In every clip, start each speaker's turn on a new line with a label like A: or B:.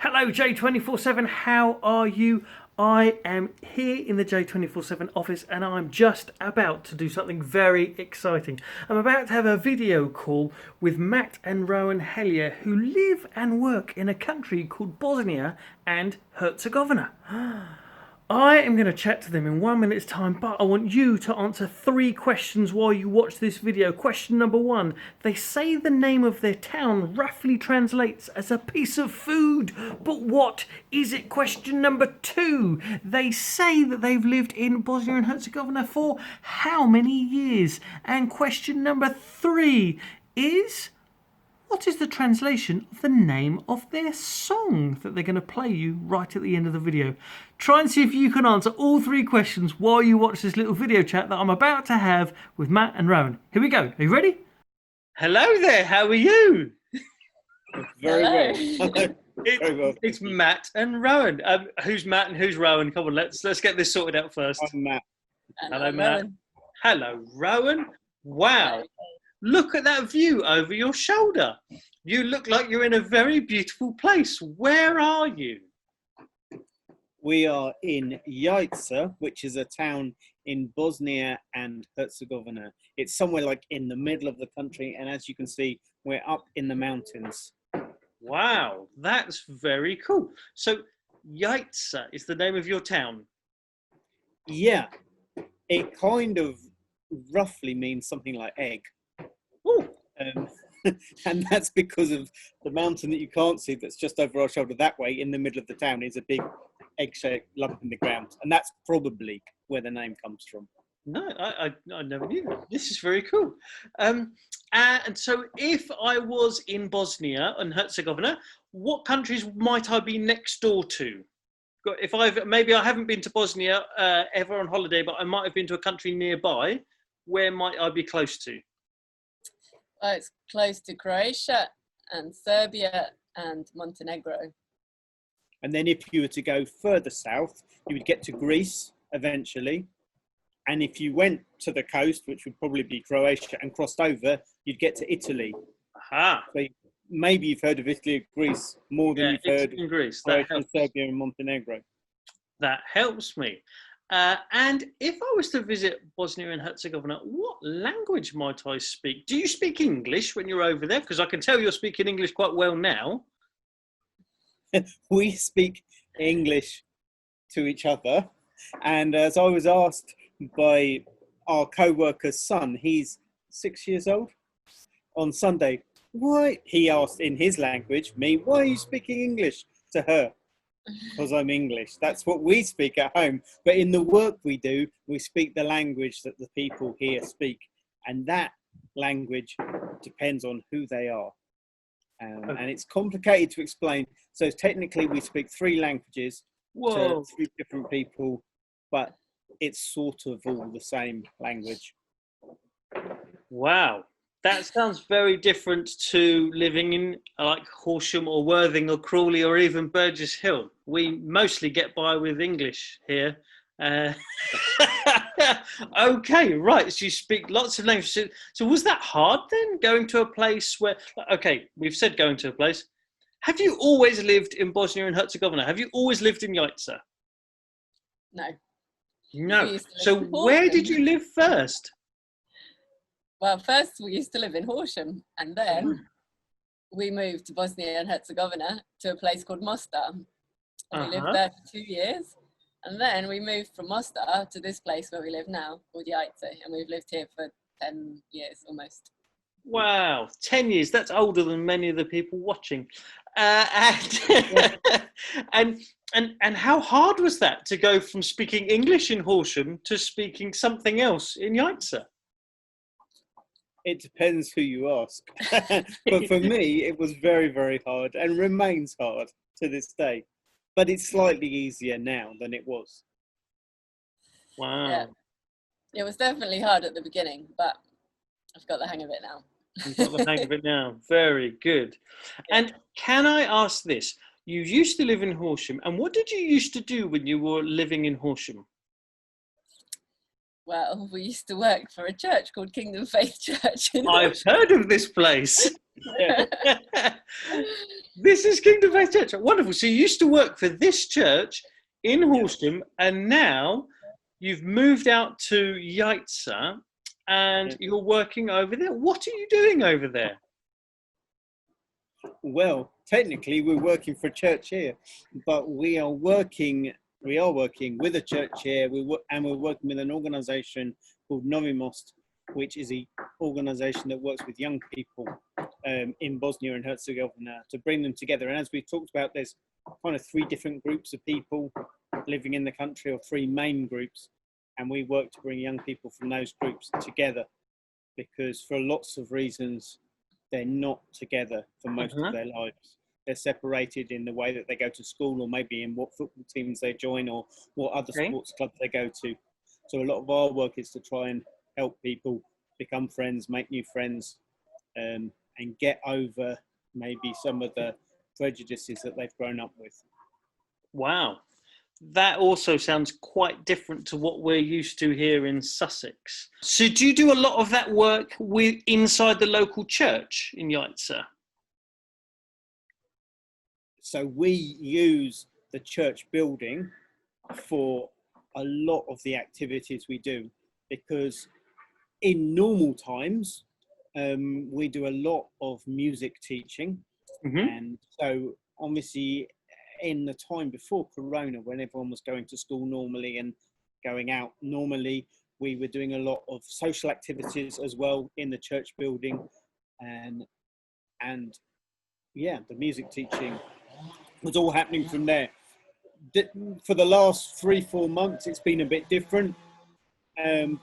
A: Hello J247, how are you? I am here in the J247 office and I'm just about to do something very exciting. I'm about to have a video call with Matt and Rowan Hellyer, who live and work in a country called Bosnia and Herzegovina. I am going to chat to them in 1 minute's time, but I want you to answer 3 questions while you watch this video. Question number 1. They say the name of their town roughly translates as a piece of food, but what is it? Question number 2. They say that they've lived in Bosnia and Herzegovina for how many years? And question number 3 is... what is the translation of the name of their song that they're going to play you right at the end of the video? Try and see if you can answer all 3 questions while you watch this little video chat that I'm about to have with Matt and Rowan. Here we go. Are you ready? Hello there. How are you?
B: Very well.
A: Very well. It's Matt and Rowan. Who's Matt and who's Rowan? Come on, let's get this sorted out first.
B: I'm Matt.
A: Hello, Matt. Hello, Rowan. Wow. Look at that view over your shoulder. You look like you're in a very beautiful place. Where are you?
B: We are in Jajce, which is a town in Bosnia and Herzegovina. It's somewhere like in the middle of the country, and as you can see, we're up in the mountains.
A: Wow, that's very cool. So Jajce is the name of your town?
B: Yeah, it kind of roughly means something like egg. And that's because of the mountain that you can't see that's just over our shoulder that way in the middle of the town is a big egg-shaped lump in the ground, and that's probably where the name comes from.
A: No, I never knew that. This is very cool. And so if I was in Bosnia and Herzegovina, what countries might I be next door to? If maybe I haven't been to Bosnia ever on holiday, but I might have been to a country nearby, where might I be close to?
C: Well, it's close to Croatia and Serbia and Montenegro.
B: And then if you were to go further south, you would get to Greece eventually. And if you went to the coast, which would probably be Croatia, and crossed over, you'd get to Italy.
A: Aha.
B: So maybe you've heard of Italy or Greece more than you've heard of
A: Greece.
B: Croatia, Serbia and Montenegro.
A: That helps me. And if I was to visit Bosnia and Herzegovina, what language might I speak? Do you speak English when you're over there? Because I can tell you're speaking English quite well now.
B: We speak English to each other. And as I was asked by our co-worker's son, he's 6 years old, on Sunday, why, he asked in his language, me, why are you speaking English to her? Because I'm English. That's what we speak at home. But in the work we do, we speak the language that the people here speak. And that language depends on who they are. And it's complicated to explain. So technically we speak 3 languages to 3 different people, but it's sort of all the same language.
A: Wow. That sounds very different to living in like Horsham or Worthing or Crawley or even Burgess Hill. We mostly get by with English here. Okay, right. So you speak lots of languages. So was that hard then, going to a place where, okay, we've said going to a place. Have you always lived in Bosnia and Herzegovina? Have you always lived in Jajce?
C: No.
A: No. So where did you live first?
C: Well, first we used to live in Horsham, and then we moved to Bosnia and Herzegovina to a place called Mostar. And we lived there for 2 years. And then we moved from Mostar to this place where we live now, called Jajce, and we've lived here for 10 years almost.
A: Wow, 10 years. That's older than many of the people watching. And how hard was that to go from speaking English in Horsham to speaking something else in Jajce?
B: It depends who you ask. But for me, it was very, very hard and remains hard to this day. But it's slightly easier now than it was.
A: Wow.
C: Yeah. It was definitely hard at the beginning, but I've got the hang of it now.
A: You've got the hang of it now. Very good. Yeah. And can I ask this? You used to live in Horsham, and what did you used to do when you were living in Horsham?
C: Well, we used to work for a church called Kingdom Faith Church.
A: I've heard of this place.
B: Yeah.
A: This is Kingdom Faith Church. Wonderful. So you used to work for this church in Horsham, and now you've moved out to Jajce, and you're working over there. What are you doing over there?
B: Well, technically, we're working for a church here, but we are working with a church here. We're working with an organisation called Novi Most, which is an organisation that works with young people in Bosnia and Herzegovina to bring them together. And as we talked about, there's kind of 3 different groups of people living in the country, or 3 main groups, and we work to bring young people from those groups together, because for lots of reasons they're not together for most of their lives. They're separated in the way that they go to school, or maybe in what football teams they join, or what other sports clubs they go to. So a lot of our work is to try and help people become friends, make new friends, and get over maybe some of the prejudices that they've grown up with.
A: Wow. That also sounds quite different to what we're used to here in Sussex. So do you do a lot of that work inside the local church in Jajce?
B: So we use the church building for a lot of the activities we do, because in normal times, we do a lot of music teaching. And so obviously in the time before Corona, when everyone was going to school normally and going out normally, we were doing a lot of social activities as well in the church building. And yeah, the music teaching was all happening from there. For the last 3-4 months, it's been a bit different.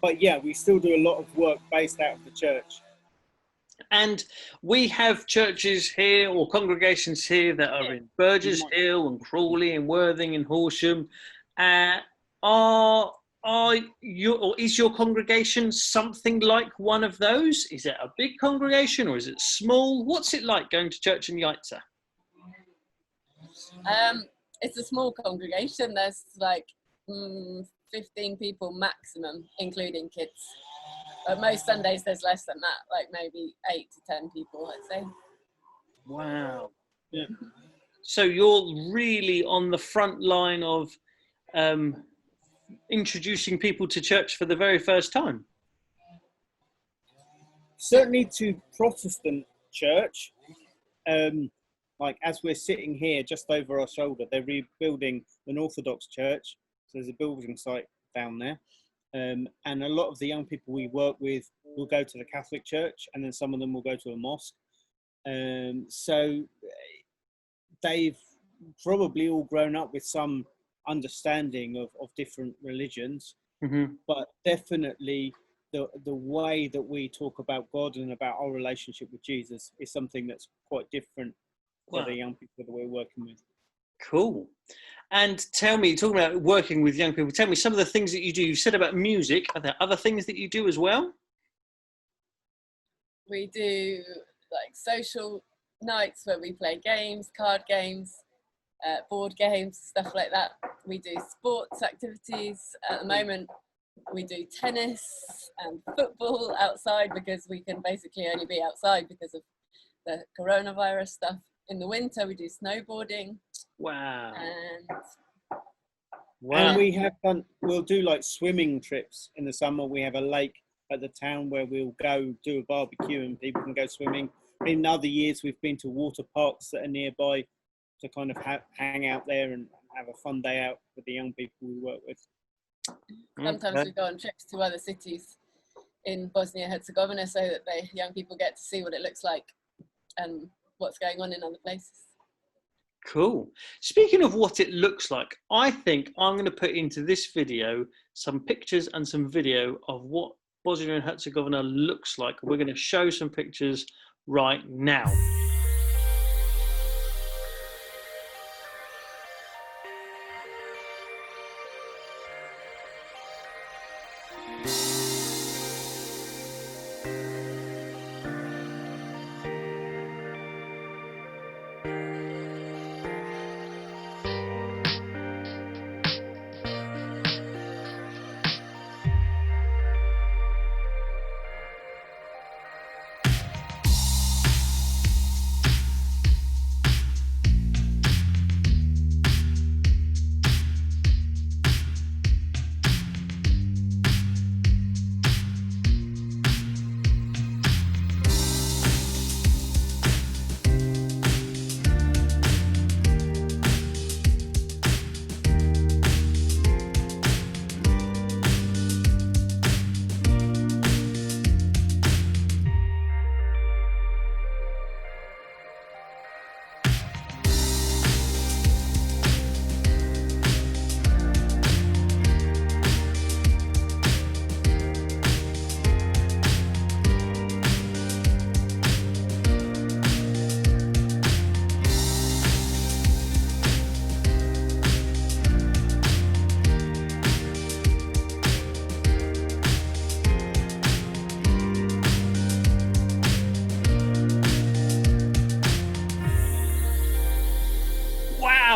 B: But yeah, we still do a lot of work based out of the church.
A: And we have churches here, or congregations here, that are in Burgess Hill and Crawley and Worthing and Horsham. Is your congregation something like one of those? Is it a big congregation, or is it small? What's it like going to church in Jajce?
C: It's a small congregation. There's like 15 people maximum, including kids. But most Sundays there's less than that, like maybe 8 to 10 people, I'd say.
A: Wow. Yeah. So you're really on the front line of introducing people to church for the very first time.
B: Certainly to Protestant church, like as we're sitting here just over our shoulder, they're rebuilding an Orthodox church. So there's a building site down there. And a lot of the young people we work with will go to the Catholic church, and then some of them will go to a mosque. So they've probably all grown up with some understanding of different religions, but definitely the way that we talk about God and about our relationship with Jesus is something that's quite different for the young people that we're working with.
A: Cool. And tell me, talking about working with young people, tell me some of the things that you do. You said about music. Are there other things that you do as well?
C: We do like social nights where we play games, card games, board games, stuff like that. We do sports activities. At the moment, we do tennis and football outside, because we can basically only be outside because of the coronavirus stuff. In the winter, we do snowboarding.
A: Wow.
B: And we'll do like swimming trips in the summer. We have a lake at the town where we'll go do a barbecue and people can go swimming. In other years, we've been to water parks that are nearby to kind of hang out there and have a fun day out with the young people we work with.
C: Sometimes we go on trips to other cities in Bosnia Herzegovina so that the young people get to see what it looks like and what's going on in other places.
A: Cool. Speaking of what it looks like, I think I'm going to put into this video some pictures and some video of what Bosnia and Herzegovina looks like. We're going to show some pictures right now.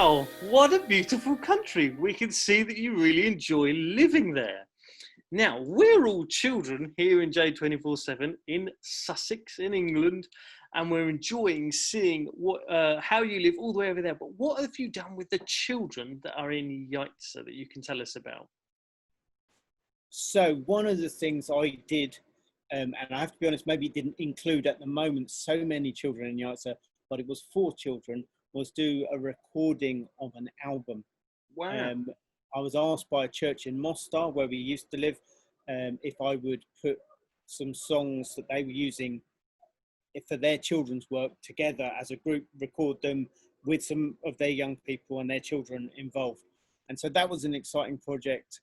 A: Wow, what a beautiful country. We can see that you really enjoy living there. Now, we're all children here in J247 in Sussex, in England, and we're enjoying seeing how you live all the way over there. But what have you done with the children that are in Jajce that you can tell us about?
B: So one of the things I did, and I have to be honest, maybe it didn't include at the moment so many children in Jajce, but it was 4 children, was do a recording of an album.
A: Wow.
B: I was asked by a church in Mostar, where we used to live, if I would put some songs that they were using for their children's work together as a group, record them with some of their young people and their children involved. And so that was an exciting project,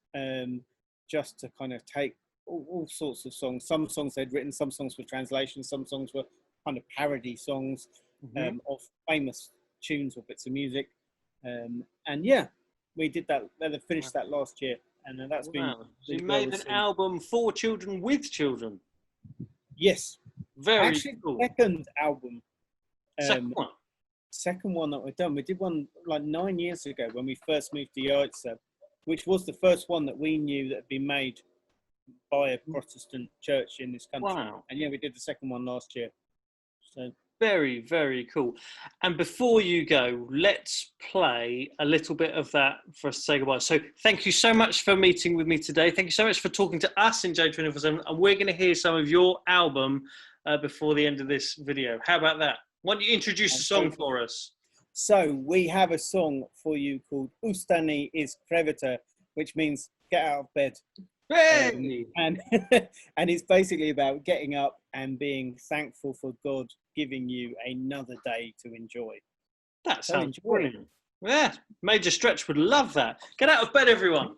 B: just to kind of take all sorts of songs. Some songs they'd written, some songs were translations, some songs were kind of parody songs of famous tunes or bits of music. And yeah, we did that. They finished that last year, and that's been.
A: So you made an album for children with children.
B: Yes,
A: very
B: actually,
A: cool.
B: Second album.
A: Second
B: one that we've done. We did one like 9 years ago when we first moved to Jajce, which was the first one that we knew that had been made by a Protestant church in this country.
A: Wow.
B: And yeah, we did the second one last year. So
A: very, very cool. And before you go, let's play a little bit of that for us to say goodbye. So thank you so much for meeting with me today. Thank you so much for talking to us in J247. And we're going to hear some of your album before the end of this video. How about that? Why don't you introduce the song for us?
B: So we have a song for you called Ustani is Krevita, which means get out of bed.
A: Hey!
B: And it's basically about getting up and being thankful for God giving you another day to enjoy.
A: That sounds brilliant. Yeah, Major Stretch would love that. Get out of bed, everyone.